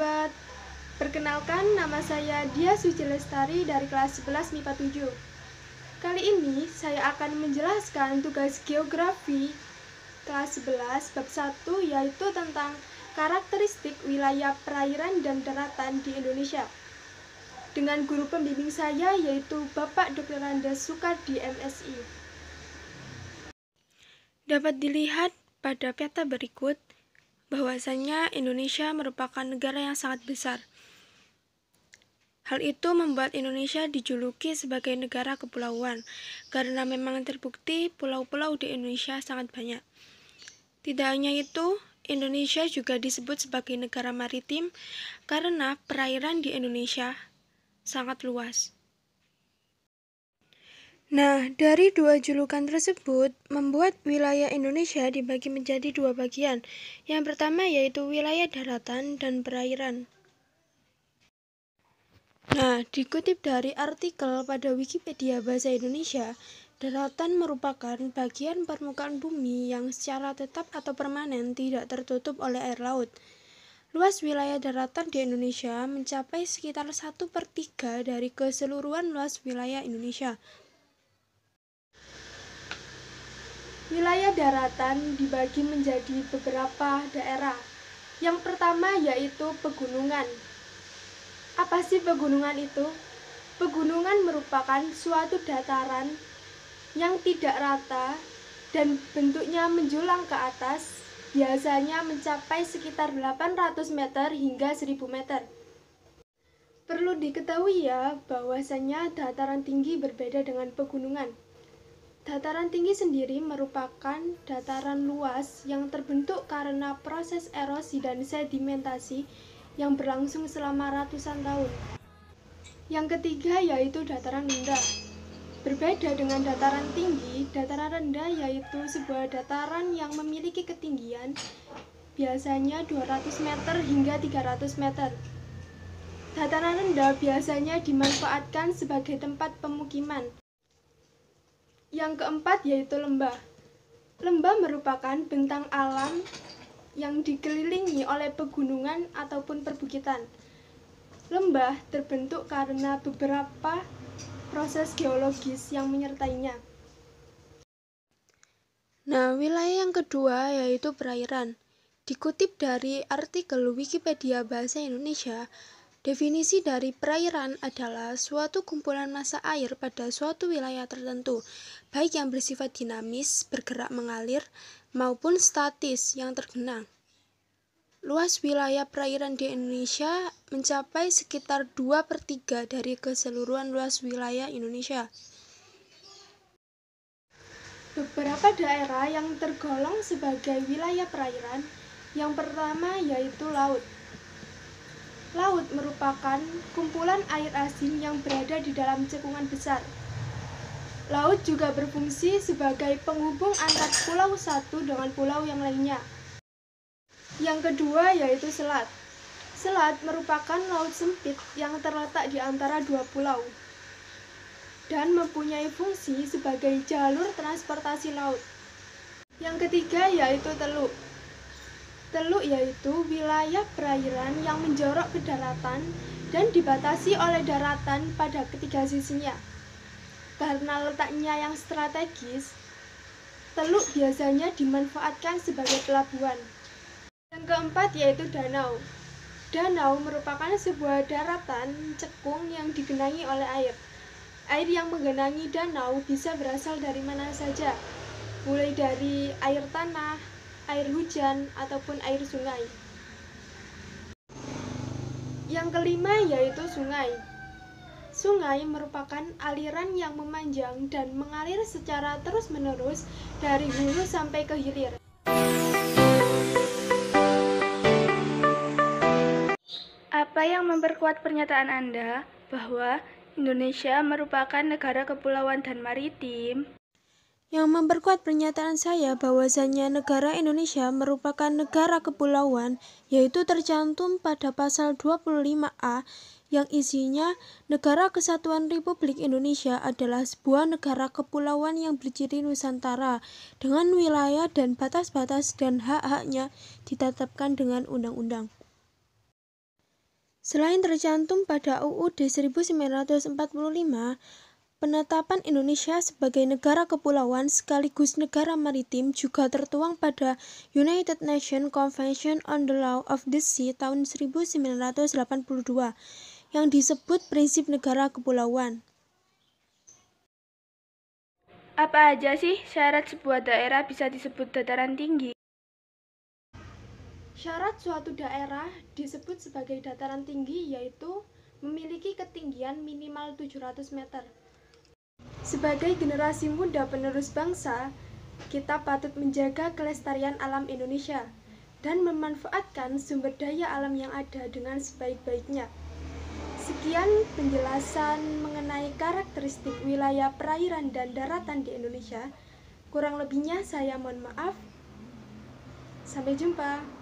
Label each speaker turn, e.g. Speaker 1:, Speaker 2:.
Speaker 1: sahabat, perkenalkan nama saya Dia Suci Lestari dari kelas 11 MIPA 7. Kali ini saya akan menjelaskan tugas geografi kelas 11 bab 1, yaitu tentang karakteristik wilayah perairan dan daratan di Indonesia. Dengan guru pembimbing saya yaitu Bapak Dr. Andes Sukardi MSI. Dapat dilihat pada peta berikut bahwasanya Indonesia merupakan negara yang sangat besar. Hal itu membuat Indonesia dijuluki sebagai negara kepulauan, karena memang terbukti pulau-pulau di Indonesia sangat banyak. Tidak hanya itu, Indonesia juga disebut sebagai negara maritim karena perairan di Indonesia sangat luas. Nah, dari dua julukan tersebut membuat wilayah Indonesia dibagi menjadi dua bagian. Yang pertama yaitu wilayah daratan dan perairan. Nah, dikutip dari artikel pada Wikipedia Bahasa Indonesia, daratan merupakan bagian permukaan bumi yang secara tetap atau permanen tidak tertutup oleh air laut. Luas wilayah daratan di Indonesia mencapai sekitar 1/3 dari keseluruhan luas wilayah Indonesia. Wilayah daratan dibagi menjadi beberapa daerah. Yang pertama yaitu pegunungan. Apa sih pegunungan itu? Pegunungan merupakan suatu dataran yang tidak rata dan bentuknya menjulang ke atas, biasanya mencapai sekitar 800 meter hingga 1000 meter. Perlu diketahui ya, bahwasanya dataran tinggi berbeda dengan pegunungan. Dataran tinggi sendiri merupakan dataran luas yang terbentuk karena proses erosi dan sedimentasi yang berlangsung selama ratusan tahun. Yang ketiga yaitu dataran rendah. Berbeda dengan dataran tinggi, dataran rendah yaitu sebuah dataran yang memiliki ketinggian biasanya 200 meter hingga 300 meter. Dataran rendah biasanya dimanfaatkan sebagai tempat pemukiman. Yang keempat yaitu lembah. Lembah merupakan bentang alam yang dikelilingi oleh pegunungan ataupun perbukitan. Lembah terbentuk karena beberapa proses geologis yang menyertainya. Nah, wilayah yang kedua yaitu perairan. Dikutip dari artikel Wikipedia Bahasa Indonesia, definisi dari perairan adalah suatu kumpulan massa air pada suatu wilayah tertentu, baik yang bersifat dinamis, bergerak mengalir, maupun statis, yang tergenang. Luas wilayah perairan di Indonesia mencapai sekitar 2/3 dari keseluruhan luas wilayah Indonesia. Beberapa daerah yang tergolong sebagai wilayah perairan, yang pertama yaitu laut. Laut merupakan kumpulan air asin yang berada di dalam cekungan besar. Laut juga berfungsi sebagai penghubung antar pulau satu dengan pulau yang lainnya. Yang kedua yaitu selat. Selat merupakan laut sempit yang terletak di antara dua pulau dan mempunyai fungsi sebagai jalur transportasi laut. Yang ketiga yaitu teluk. Teluk yaitu wilayah perairan yang menjorok ke daratan dan dibatasi oleh daratan pada ketiga sisinya. Karena letaknya yang strategis, teluk biasanya dimanfaatkan sebagai pelabuhan. Yang keempat yaitu danau. Danau merupakan sebuah daratan cekung yang digenangi oleh air. Air yang menggenangi danau bisa berasal dari mana saja, mulai dari air tanah, air hujan, ataupun air sungai. Yang kelima yaitu sungai. Sungai merupakan aliran yang memanjang dan mengalir secara terus-menerus dari hulu sampai ke hilir. Apa yang memperkuat pernyataan Anda bahwa Indonesia merupakan negara kepulauan dan maritim? Yang memperkuat pernyataan saya bahwasanya negara Indonesia merupakan negara kepulauan yaitu tercantum pada pasal 25A yang isinya Negara Kesatuan Republik Indonesia adalah sebuah negara kepulauan yang berciri Nusantara dengan wilayah dan batas-batas dan hak-haknya ditetapkan dengan undang-undang. Selain tercantum pada UUD 1945, penetapan Indonesia sebagai negara kepulauan sekaligus negara maritim juga tertuang pada United Nations Convention on the Law of the Sea tahun 1982 yang disebut prinsip negara kepulauan.
Speaker 2: Apa aja sih syarat sebuah daerah bisa disebut dataran tinggi?
Speaker 1: Syarat suatu daerah disebut sebagai dataran tinggi yaitu memiliki ketinggian minimal 700 meter. Sebagai generasi muda penerus bangsa, kita patut menjaga kelestarian alam Indonesia dan memanfaatkan sumber daya alam yang ada dengan sebaik-baiknya. Sekian penjelasan mengenai karakteristik wilayah perairan dan daratan di Indonesia. Kurang lebihnya saya mohon maaf. Sampai jumpa.